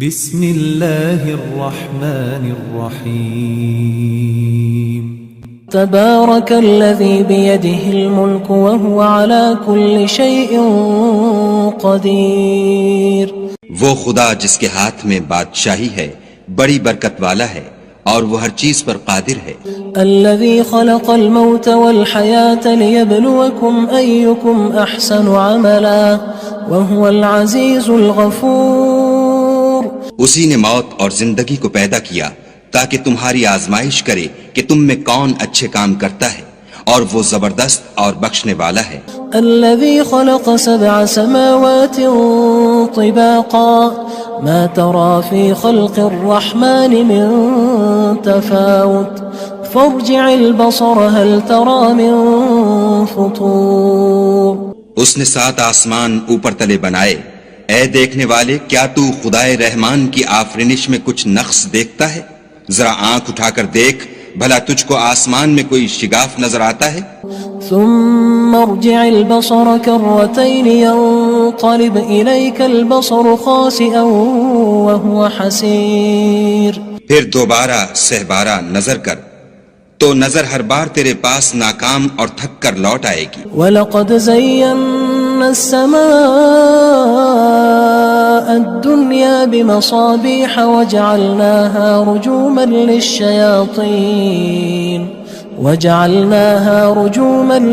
بسم اللہ الرحمن الرحیم تبارک الذی بیدہ الملک وہو علی کل شیء قدیر۔ وہ خدا جس کے ہاتھ میں بادشاہی ہے بڑی برکت والا ہے اور وہ ہر چیز پر قادر ہے۔ الذی خلق الموت والحیاة لیبلوکم ایکم احسن عملا وہو العزیز الغفور۔ اسی نے موت اور زندگی کو پیدا کیا تاکہ تمہاری آزمائش کرے کہ تم میں کون اچھے کام کرتا ہے، اور وہ زبردست اور بخشنے والا ہے۔ الذي خلق 7 سماوات طباقا ما ترى في خلق الرحمن من تفاوت فارجع البصر هل ترى من فطور۔ اس نے 7 آسمان اوپر تلے بنائے، اے دیکھنے والے کیا تو خدائے رحمان کی آفرینش میں کچھ نقص دیکھتا ہے؟ ذرا آنکھ اٹھا کر دیکھ، بھلا تجھ کو آسمان میں کوئی شگاف نظر آتا ہے؟ ثم ارجع البصر كرتين ينقلب إليك البصر خاسئا وهو حسير۔ پھر دوبارہ سہبارہ نظر کر تو نظر ہر بار تیرے پاس ناکام اور تھک کر لوٹ آئے گی۔ وَلَقَدْ زَيَّنَّا السَّمَاءَ الدُّنْيَا بِمَصَابِيحَ وَجَعَلْنَاهَا رُجُومًا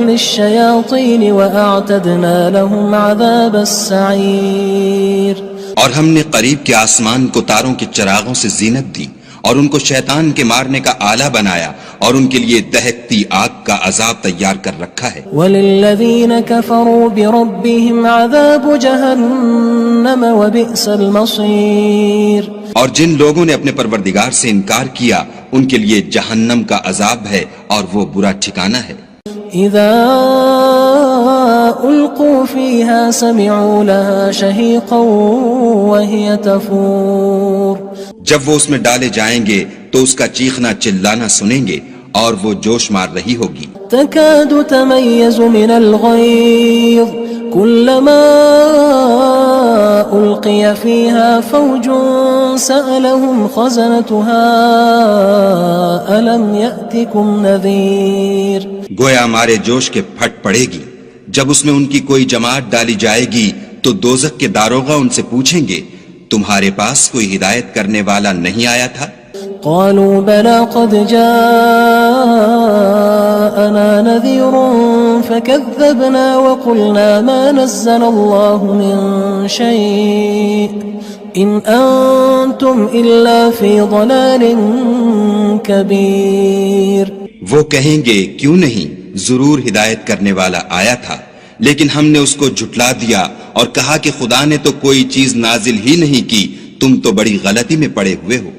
لِلشَّيَاطِينِ وَأَعْتَدْنَا لَهُمْ عَذَابَ السَّعِيرِ۔ اور ہم نے قریب کے آسمان کو تاروں کے چراغوں سے زینت دی اور ان کو شیطان کے مارنے کا آلہ بنایا، اور ان کے لیے دہکتی آگ کا عذاب تیار کر رکھا ہے۔ وَلِلَّذِينَ كَفَرُوا بِرَبِّهِمْ عَذَابُ جَهَنَّمَ وَبِئْسَ الْمَصِيرُ۔ اور جن لوگوں نے اپنے پروردگار سے انکار کیا ان کے لیے جہنم کا عذاب ہے اور وہ برا ٹھکانہ ہے۔ اذا القوا فيها سمعوا لها شهيقا وهي تفور۔ جب وہ اس میں ڈالے جائیں گے تو اس کا چیخنا چلانا سنیں گے اور وہ جوش مار رہی ہوگی۔ تكاد تميز من الغيظ كلما ألقي فيها فوج سألهم خزنتها ألم يأتكم نذير۔ گویا مارے جوش کے پھٹ پڑے گی جب اس میں ان کی کوئی جماعت ڈالی جائے گی تو دوزخ کے داروغہ ان سے پوچھیں گے تمہارے پاس کوئی ہدایت کرنے والا نہیں آیا تھا؟ قالوا بلى قد جاءنا نذير فكذبنا وقلنا ما نزل الله من شيء إن أنتم إلا في ضلال كبير۔ وہ کہیں گے کیوں نہیں، ضرور ہدایت کرنے والا آیا تھا، لیکن ہم نے اس کو جھٹلا دیا اور کہا کہ خدا نے تو کوئی چیز نازل ہی نہیں کی، تم تو بڑی غلطی میں پڑے ہوئے ہو۔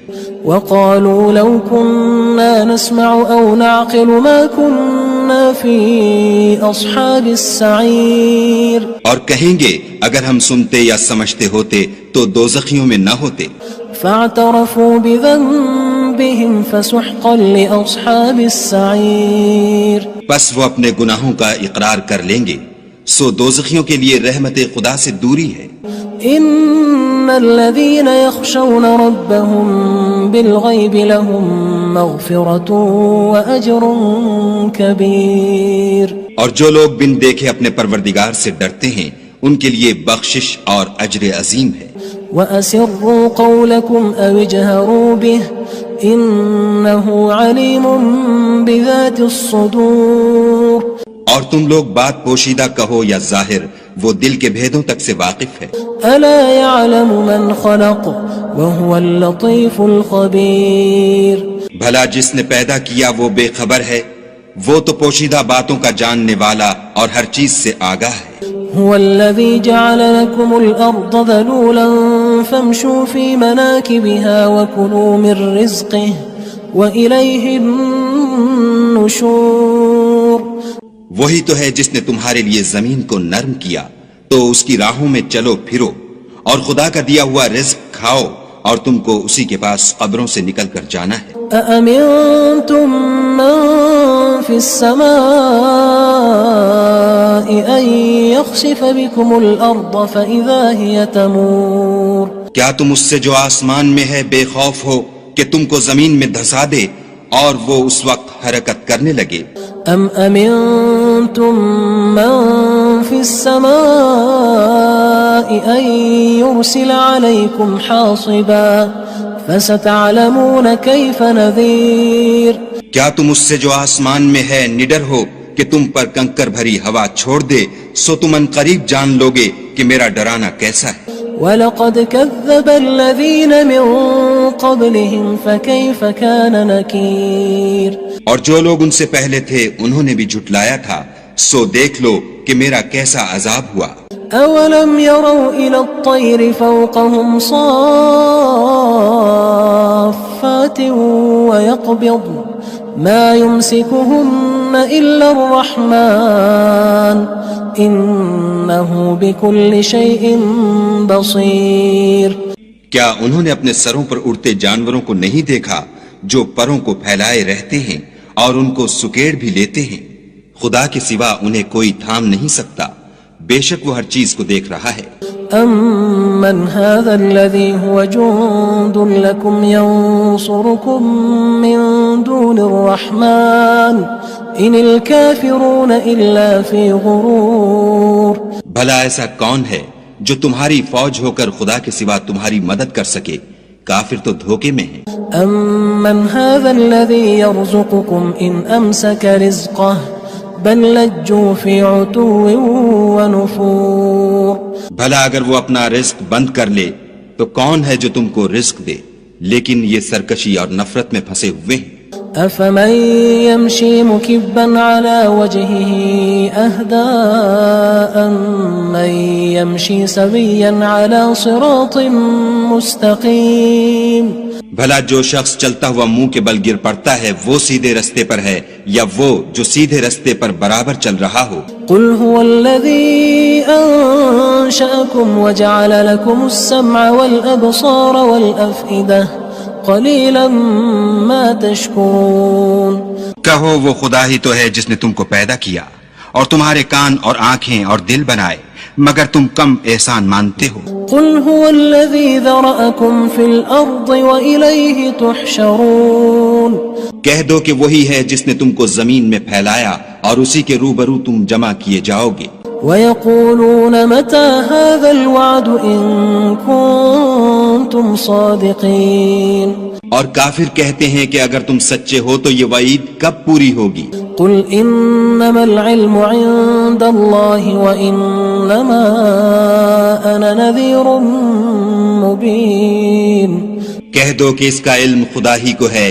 وقالوا لو كنا نسمع أو نعقل ما كنا في أصحاب السعير۔ اور کہیں گے اگر ہم سنتے یا سمجھتے ہوتے تو دوزخیوں میں نہ ہوتے۔ فاعترفوا بذنبهم فسحقا لأصحاب السعير۔ بس وہ اپنے گناہوں کا اقرار کر لیں گے، سو دوزخیوں کے لیے رحمت خدا سے دوری ہے۔ ان الذين يخشون ربهم بالغيب لهم مغفرة واجر كبير۔ اور جو لوگ بن دیکھے اپنے پروردگار سے ڈرتے ہیں ان کے لیے بخشش اور اجر عظیم ہے۔ واسروا قولكم او اجهروا به انه عليم بذات الصدور۔ اور تم لوگ بات پوشیدہ کہو یا ظاہر، وہ دل کے بھیدوں تک سے واقف ہے۔ الا يعلم من خلق وهو اللطيف الخبير۔ بھلا جس نے پیدا کیا وہ بے خبر ہے، وہ تو پوشیدہ باتوں کا جاننے والا اور ہر چیز سے آگاہ ہے۔ هو الذي جعل لكم الأرض ذلولا فامشوا في مناكبها وكلوا من رزقه وإليه النشور۔ وہی تو ہے جس نے تمہارے لیے زمین کو نرم کیا تو اس کی راہوں میں چلو پھرو، اور خدا کا دیا ہوا رزق کھاؤ، اور تم کو اسی کے پاس قبروں سے نکل کر جانا ہے۔ أأمنتم من في السماء أن يخسف بكم الأرض فإذا هي تمور۔ کیا تم اس سے جو آسمان میں ہے بے خوف ہو کہ تم کو زمین میں دھسا دے اور وہ اس وقت حرکت کرنے لگے؟ ام امنتم من في السماء ان يرسل عليكم حاصبا فستعلمون كيف نذير. کیا تم اس سے جو آسمان میں ہے نڈر ہو کہ تم پر کنکر بھری ہوا چھوڑ دے، سو تم ان قریب جان لوگے کہ میرا ڈرانا کیسا ہے. وَلَقَدْ كَذَّبَ الَّذِينَ مِن قَبْلِهِمْ فَكَيْفَ كَانَ نَكِيرٌ. اور جو لوگ ان سے پہلے تھے انہوں نے بھی جھٹلایا تھا، سو دیکھ لو کہ میرا کیسا عذاب ہوا. أَوَلَمْ يَرَوْا إِلَى الطَّيْرِ فَوْقَهُمْ صَافَّاتٍ وَيَقْبِضْنَ مَا يُمْسِكُهُنَّ إِلَّا الرَّحْمَنُ إِنَّهُ بِكُلِّ شَيْءٍ بَصِيرٌ. کیا انہوں نے اپنے سروں پر اڑتے جانوروں کو نہیں دیکھا جو پروں کو پھیلائے رہتے ہیں اور ان کو سکیڑ بھی لیتے ہیں؟ خدا کے سوا انہیں کوئی تھام نہیں سکتا، بے شک وہ ہر چیز کو دیکھ رہا ہے. أَمَّنْ هَذَا الَّذِي هُوَ جُندٌ لَكُمْ يَنصُرُكُم مِّن دُونِ الرَّحْمَنِ إِنِ الْكَافِرُونَ إِلَّا فِي غُرُورٍ. بھلا ایسا کون ہے جو تمہاری فوج ہو کر خدا کے سوا تمہاری مدد کر سکے؟ کافر تو دھوکے میں ہیں. أَمَّنْ هَذَا الَّذِي يَرْزُقُكُمْ إِنْ أَمْسَكَ رِزْقَهُ بَلْ لَجُّوا فِي عُتُوٍّ وَنُفُورٍ. بھلا اگر وہ اپنا رزق بند کر لے تو کون ہے جو تم کو رزق دے؟ لیکن یہ سرکشی اور نفرت میں پھنسے ہوئے ہیں. أَفَمَن يَمْشِي مُكِبًّا عَلَى وَجْهِهِ أَهْدَىٰ أَمَّن يَمْشِي سَوِيًّا عَلَى صِرَاطٍ مُّسْتَقِيمٍ. بھلا جو شخص چلتا ہوا منہ کے بل گر پڑتا ہے وہ سیدھے رستے پر ہے یا وہ جو سیدھے رستے پر برابر چل رہا ہو؟ قُلْ هُوَ الَّذِي أَنشَأَكُمْ وَجَعَلَ لَكُمُ السَّمْعَ وَالْأَبْصَارَ وَالْأَفْئِدَةَ قَلِيلًا مَا تَشْكُرُونَ. کہو وہ خدا ہی تو ہے جس نے تم کو پیدا کیا اور تمہارے کان اور آنکھیں اور دل بنائے، مگر تم کم احسان مانتے ہو. قُلْ هُوَ الَّذِي ذَرَأَكُمْ فِي الْأَرْضِ وَإِلَيْهِ تُحْشَرُونَ. کہہ دو کہ وہی ہے جس نے تم کو زمین میں پھیلایا اور اسی کے روبرو تم جمع کیے جاؤ گے. وَيَقُولُونَ مَتَى هَذَا الْوَعْدُ إِن كُنتُمْ صَادِقِينَ. اور کافر کہتے ہیں کہ اگر تم سچے ہو تو یہ وعید کب پوری ہوگی؟ قُلْ إِنَّمَا الْعِلْمُ عِندَ اللَّهِ وَإِنَّمَا أَنَا نَذِيرٌ مُّبِينٌ. کہہ دو کہ اس کا علم خدا ہی کو ہے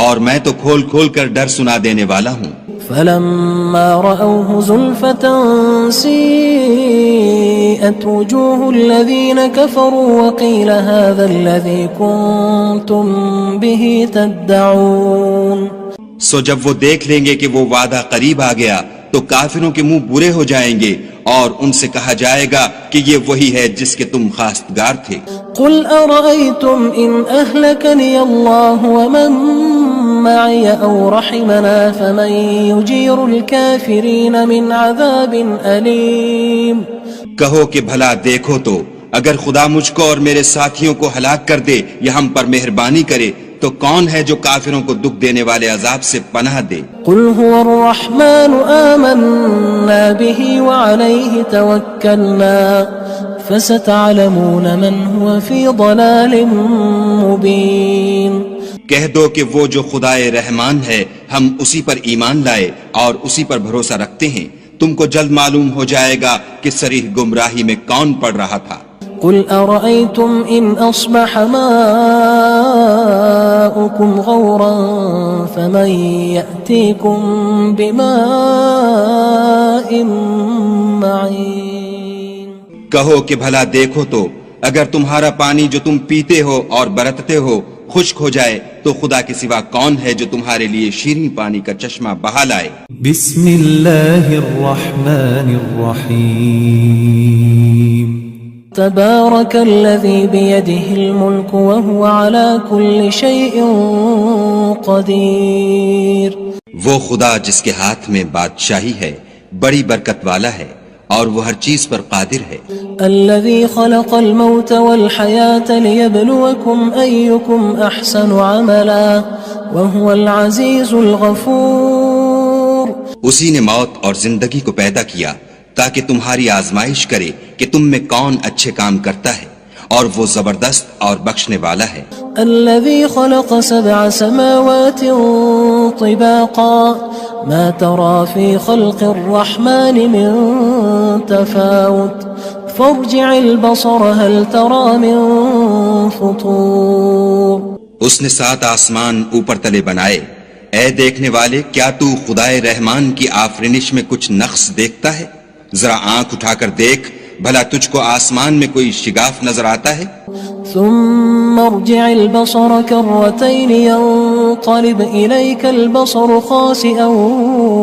اور میں تو کھول کھول کر ڈر سنا دینے والا ہوں. فَلَمَّا رَأَوْهُ زُلْفَةً سِيئَتْ وُجُوهُ الَّذِينَ كَفَرُوا وَقِيلَ هَذَا الَّذِي كُنتُم بِهِ تَدَّعُونَ. سو جب وہ دیکھ لیں گے کہ وہ وعدہ قریب آ گیا تو کافروں کے منہ برے ہو جائیں گے اور ان سے کہا جائے گا کہ یہ وہی ہے جس کے تم خواستگار تھے. قُلْ أَرَأَيْتُمْ إِنْ أَهْلَكَنِيَ اللَّهُ وَمَن مَّعِيَ أَوْ رَحِمَنَا فَمَن يُجِيرُ الْكَافِرِينَ مِنْ عَذَابٍ أَلِيمٍ. کہو کہ بھلا دیکھو تو اگر خدا مجھ کو اور میرے ساتھیوں کو ہلاک کر دے یا ہم پر مہربانی کرے تو کون ہے جو کافروں کو دکھ دینے والے عذاب سے پناہ دے؟ قُلْ هُوَ الرَّحْمَنُ آمَنَّا بِهِ وَعَلَيْهِ تَوَكَّلْنَا فَسَتَعْلَمُونَ مَنْ هُوَ فِي ضَلَالٍ مُّبِينٍ. کہہ دو کہ وہ جو خدائے رحمان ہے ہم اسی پر ایمان لائے اور اسی پر بھروسہ رکھتے ہیں، تم کو جلد معلوم ہو جائے گا کہ صریح گمراہی میں کون پڑ رہا تھا. قُلْ أَرَأَيْتُمْ إِنْ أَصْبَحَ مَاؤُكُمْ غَوْرًا فَمَن يَأْتِيكُم بِمَاءٍ مَّعِينٍ. کہو کہ بھلا دیکھو تو اگر تمہارا پانی جو تم پیتے ہو اور برتتے ہو خشک ہو جائے تو خدا کے سوا کون ہے جو تمہارے لیے شیریں پانی کا چشمہ بہا لائے. بسم اللہ الرحمن الرحیم. تبارك الذي بيده الملك وهو على كل شيء قدير. وہ خدا جس کے ہاتھ میں بادشاہی ہے بڑی برکت والا ہے اور وہ ہر چیز پر قادر ہے. الذي خلق الموت والحياة ليبلوكم أيكم أحسن عملا وهو العزيز الغفور. اسی نے موت اور زندگی کو پیدا کیا تاکہ تمہاری آزمائش کرے کہ تم میں کون اچھے کام کرتا ہے، اور وہ زبردست اور بخشنے والا ہے. الذي خلق 7 سماوات طباقا ما ترى في خلق الرحمن من تفاوت فارجع البصر هل ترى من فطور. اس نے 7 آسمان اوپر تلے بنائے. اے دیکھنے والے، کیا تو خدائے رحمان کی آفرینش میں کچھ نقص دیکھتا ہے؟ ذرا آنکھ اٹھا کر دیکھ، بھلا تجھ کو آسمان میں کوئی شگاف نظر آتا ہے؟ ثم ارجع البصر كرتين ينقلب إليك البصر خاسئا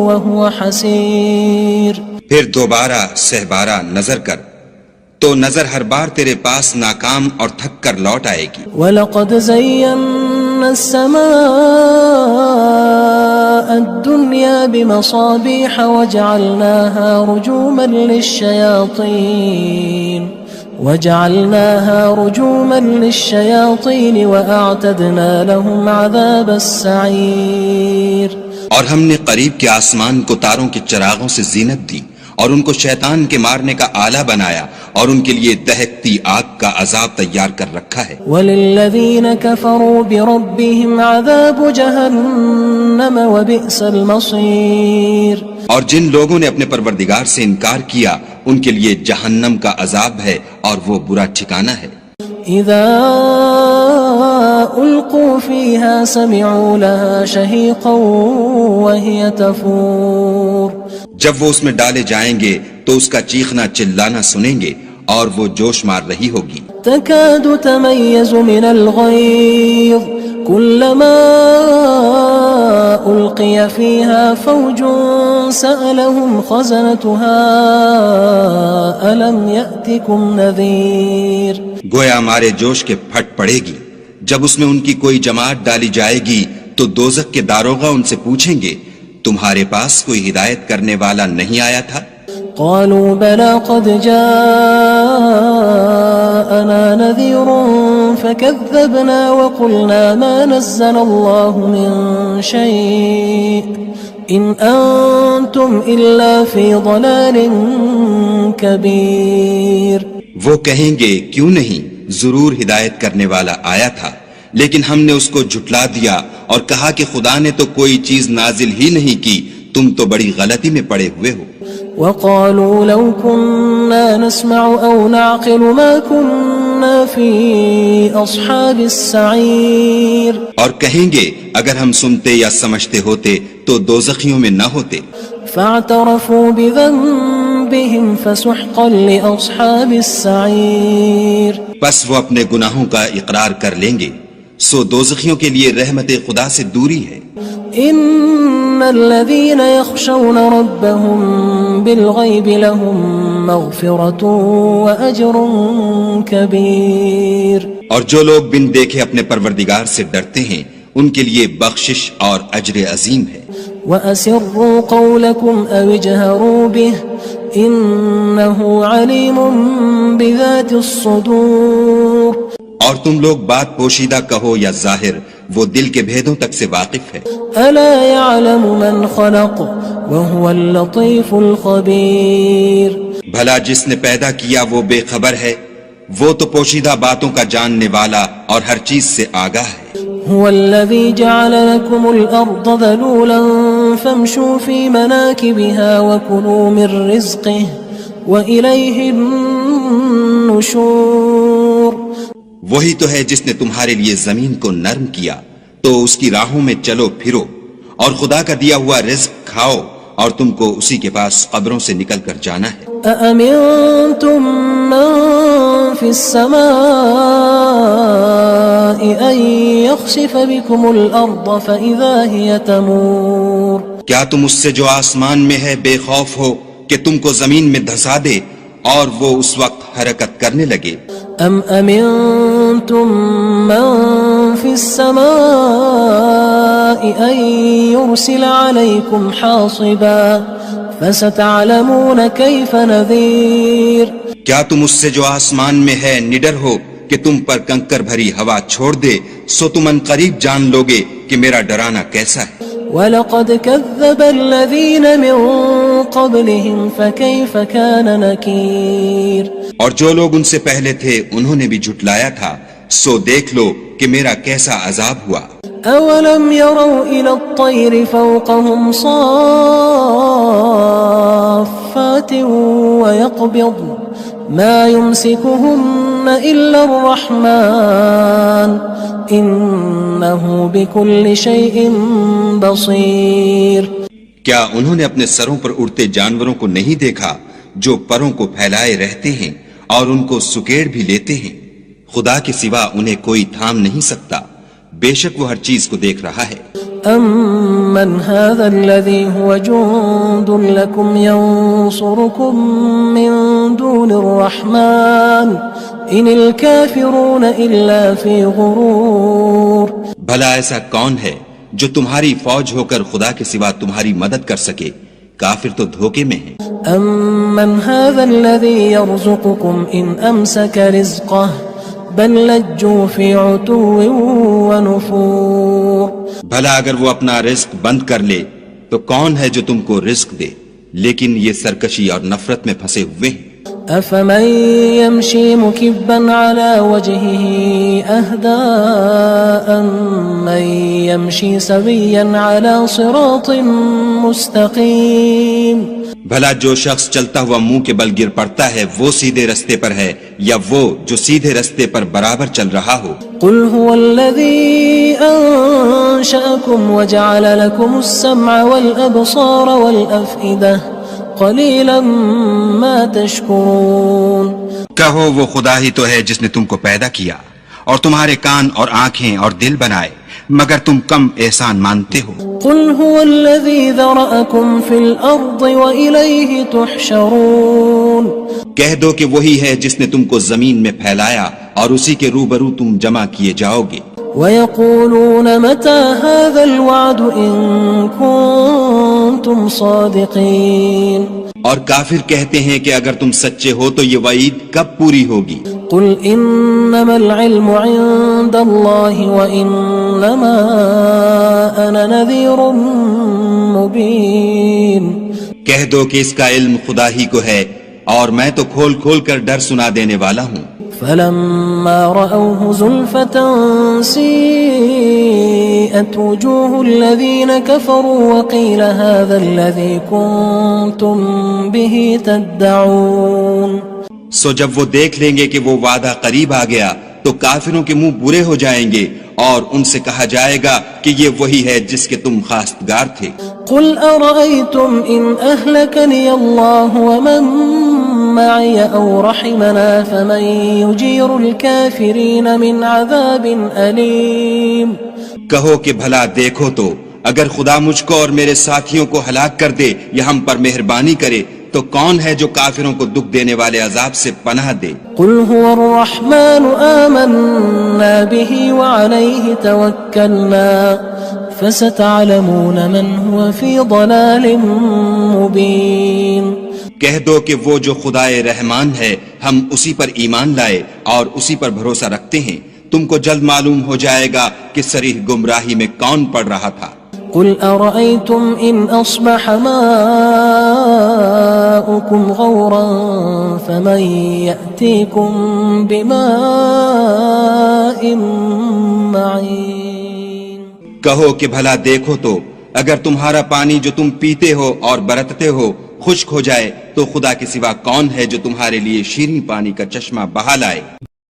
وهو حسير. پھر دوبارہ سہبارہ نظر کر تو نظر ہر بار تیرے پاس ناکام اور تھک کر لوٹ آئے گی. وَلَقَدْ زَيَّنَّا السَّمَاءَ الدُّنْيَا بِمَصَابِيحَ وَجَعَلْنَاهَا رُجُومًا لِلشَّيَاطِينِ وَأَعْتَدْنَا لَهُمْ عَذَابَ السَّعِيرِ. اور ہم نے قریب کے آسمان کو تاروں کے چراغوں سے زینت دی اور ان کو شیطان کے مارنے کا آلہ بنایا، اور ان کے لیے دہکتی آگ کا عذاب تیار کر رکھا ہے. وَلِلَّذِينَ كَفَرُوا بِرَبِّهِمْ عَذَابُ جَهَنَّمَ وَبِئْسَ الْمَصِيرُ. اور جن لوگوں نے اپنے پروردگار سے انکار کیا ان کے لیے جہنم کا عذاب ہے اور وہ برا ٹھکانہ ہے. اذا القوا فيها سمعوا لها شهيقا وهي تفور. جب وہ اس میں ڈالے جائیں گے تو اس کا چیخنا چلانا سنیں گے اور وہ جوش مار رہی ہوگی. تكاد تميز من الغيظ كلما ألقي فيها فوج سألهم خزنتها ألم يأتكم نذير. گویا ہمارے جوش کے پھٹ پڑے گی. جب اس میں ان کی کوئی جماعت ڈالی جائے گی تو دوزخ کے داروغہ ان سے پوچھیں گے تمہارے پاس کوئی ہدایت کرنے والا نہیں آیا تھا؟ قالوا بلى قد جاءنا نذير فكذبنا وقلنا ما نزل الله من شيء إن أنتم إلا في ضلال كبير. وہ کہیں گے کیوں نہیں، ضرور ہدایت کرنے والا آیا تھا، لیکن ہم نے اس کو جھٹلا دیا اور کہا کہ خدا نے تو کوئی چیز نازل ہی نہیں کی، تم تو بڑی غلطی میں پڑے ہوئے ہو. وقالوا لو كنا نسمع أو نعقل ما كنا في أصحاب السعير. اور کہیں گے اگر ہم سنتے یا سمجھتے ہوتے تو دوزخیوں میں نہ ہوتے. فاعترفوا بذنبهم فسحقا لأصحاب السعير. بس وہ اپنے گناہوں کا اقرار کر لیں گے، سو دوزخیوں کے لیے رحمت خدا سے دوری ہے. ان الذين يخشون ربهم بالغيب لهم مغفرة واجر كبير. اور جو لوگ بن دیکھے اپنے پروردگار سے ڈرتے ہیں ان کے لیے بخشش اور اجر عظیم ہے. وَأَسِرُّوا قَوْلَكُمْ أَوِ اجْهَرُوا بِهِ إِنَّهُ عَلِيمٌ بِذَاتِ الصُّدُورِ. اور تم لوگ بات پوشیدہ کہو یا ظاہر، وہ دل کے بھیدوں تک سے واقف ہے. أَلَا يَعْلَمُ مَنْ خَلَقَ وَهُوَ اللَّطِيفُ الْخَبِيرُ. بھلا جس نے پیدا کیا وہ بے خبر ہے، وہ تو پوشیدہ باتوں کا جاننے والا اور ہر چیز سے آگاہ ہے. هو الذي جعل لكم الأرض ذلولا فامشوا في مناكبها وكلوا من رزقه وإليه النشور. وہی تو ہے جس نے تمہارے لیے زمین کو نرم کیا تو اس کی راہوں میں چلو پھرو اور خدا کا دیا ہوا رزق کھاؤ اور تم کو اسی کے پاس قبروں سے نکل کر جانا ہے. أأمنتم من في السماء أن يخسف بكم الأرض فإذا هي تمور. کیا تم اس سے جو آسمان میں ہے بے خوف ہو کہ تم کو زمین میں دھسا دے اور وہ اس وقت حرکت کرنے لگے؟ ام امنتم من في السماء ان يرسل عليكم حاصبا فستعلمون كيف نذير کیا تم اس سے جو آسمان میں ہے نڈر ہو کہ تم پر کنکر بھری ہوا چھوڑ دے؟ سو تم ان قریب جان لوگے کہ میرا ڈرانا کیسا ہے۔ وَلَقَدْ كَذَّبَ الَّذِينَ مِن قَبْلِهِمْ فَكَيْفَ كَانَ نَكِيرٌ اور جو لوگ ان سے پہلے تھے انہوں نے بھی جھٹلایا تھا، سو دیکھ لو کہ میرا کیسا عذاب ہوا۔ أَوَلَمْ يَرَوْا إِلَى الطَّيْرِ فَوْقَهُمْ صَافَّاتٍ وَيَقْبِضْنَ مَا يُمْسِكُهُنَّ إِلَّا الرَّحْمَنُ إِنَّهُ بِكُلِّ شَيْءٍ بَصِيرٌ کیا انہوں نے اپنے سروں پر اڑتے جانوروں کو نہیں دیکھا جو پروں کو پھیلائے رہتے ہیں اور ان کو سکیڑ بھی لیتے ہیں؟ خدا کے سوا انہیں کوئی تھام نہیں سکتا، بے شک وہ ہر چیز کو دیکھ رہا ہے۔ أَمَّنْ هَذَا الَّذِي هُوَ جُندٌ لَكُمْ يَنصُرُكُم مِّن دُونِ الرَّحْمَنِ إِنِ الْكَافِرُونَ إِلَّا فِي غُرُورٍ بھلا ایسا کون ہے جو تمہاری فوج ہو کر خدا کے سوا تمہاری مدد کر سکے؟ کافر تو دھوکے میں ہیں۔ أَمَّنْ هَذَا الَّذِي يَرْزُقُكُمْ إِنْ أَمْسَكَ رِزْقَهُ بَلْ لَجُّوا فِي عُتُوٍّ وَنُفُورٍ بھلا اگر وہ اپنا رزق بند کر لے تو کون ہے جو تم کو رزق دے؟ لیکن یہ سرکشی اور نفرت میں پھنسے ہوئے ہیں۔ أَفَمَن يَمْشِي مُكِبًّا عَلَى وَجْهِهِ أَهْدَىٰ أَمَّن يَمْشِي سَوِيًّا عَلَى صِرَاطٍ مُّسْتَقِيمٍ بھلا جو شخص چلتا ہوا منہ کے بل گر پڑتا ہے وہ سیدھے رستے پر ہے یا وہ جو سیدھے رستے پر برابر چل رہا ہو؟ قُلْ هُوَ الَّذِي أَنشَأَكُمْ وَجَعَلَ لَكُمُ السَّمْعَ وَالْأَبْصَارَ وَالْأَفْئِدَةَ قَلِيلًا مَا تَشْكُرُونَ کہو وہ خدا ہی تو ہے جس نے تم کو پیدا کیا اور تمہارے کان اور آنکھیں اور دل بنائے، مگر تم کم احسان مانتے ہو۔ قُلْ هُوَ الَّذِي ذَرَأَكُمْ فِي الْأَرْضِ وَإِلَيْهِ تُحْشَرُونَ کہہ دو کہ وہی ہے جس نے تم کو زمین میں پھیلایا اور اسی کے روبرو تم جمع کیے جاؤ گے۔ وَيَقُولُونَ مَتَى هَذَا الْوَعْدُ إِن كُنتُمْ صَادِقِينَ اور کافر کہتے ہیں کہ اگر تم سچے ہو تو یہ وعید کب پوری ہوگی؟ قُلْ إِنَّمَا الْعِلْمُ عِندَ اللَّهِ وَإِنَّمَا أَنَا نَذِيرٌ مُّبِينٌ کہہ دو کہ اس کا علم خدا ہی کو ہے اور میں تو کھول کھول کر ڈر سنا دینے والا ہوں۔ فَلَمَّا رَأَوْهُ زُلْفَةً سِيئَتْ وُجُوهُ الَّذِينَ كَفَرُوا وَقِيلَ هَذَا الَّذِي كُنتُم بِهِ تَدَّعُونَ سو جب وہ دیکھ لیں گے کہ وہ وعدہ قریب آ گیا تو کافروں کے منہ برے ہو جائیں گے اور ان سے کہا جائے گا کہ یہ وہی ہے جس کے تم خواستگار تھے۔ قُلْ أَرَأَيْتُمْ إِنْ أَهْلَكَنِيَ اللَّهُ وَمَن مَّعِيَ أَوْ رَحِمَنَا فَمَن يُجِيرُ الْكَافِرِينَ مِنْ عَذَابٍ أَلِيمٍ کہو کہ بھلا دیکھو تو اگر خدا مجھ کو اور میرے ساتھیوں کو ہلاک کر دے یا ہم پر مہربانی کرے تو کون ہے جو کافروں کو دکھ دینے والے عذاب سے پناہ دے؟ قُلْ هُوَ الرَّحْمَنُ آمَنَّا بِهِ وَعَلَيْهِ تَوَكَّلْنَا فَسَتَعْلَمُونَ مَنْ هُوَ فِي ضَلَالٍ مُّبِينٍ کہہ دو کہ وہ جو خدائے رحمان ہے ہم اسی پر ایمان لائے اور اسی پر بھروسہ رکھتے ہیں، تم کو جلد معلوم ہو جائے گا کہ صریح گمراہی میں کون پڑ رہا تھا۔ قُلْ أَرَأَيْتُمْ إِنْ أَصْبَحَ مَاؤُكُمْ غَوْرًا فَمَن يَأْتِيكُم بِمَاءٍ مَّعِينٍ کہو کہ بھلا دیکھو تو اگر تمہارا پانی جو تم پیتے ہو اور برتتے ہو خشک ہو جائے تو خدا کے سوا کون ہے جو تمہارے لیے شیریں پانی کا چشمہ بہا لائے؟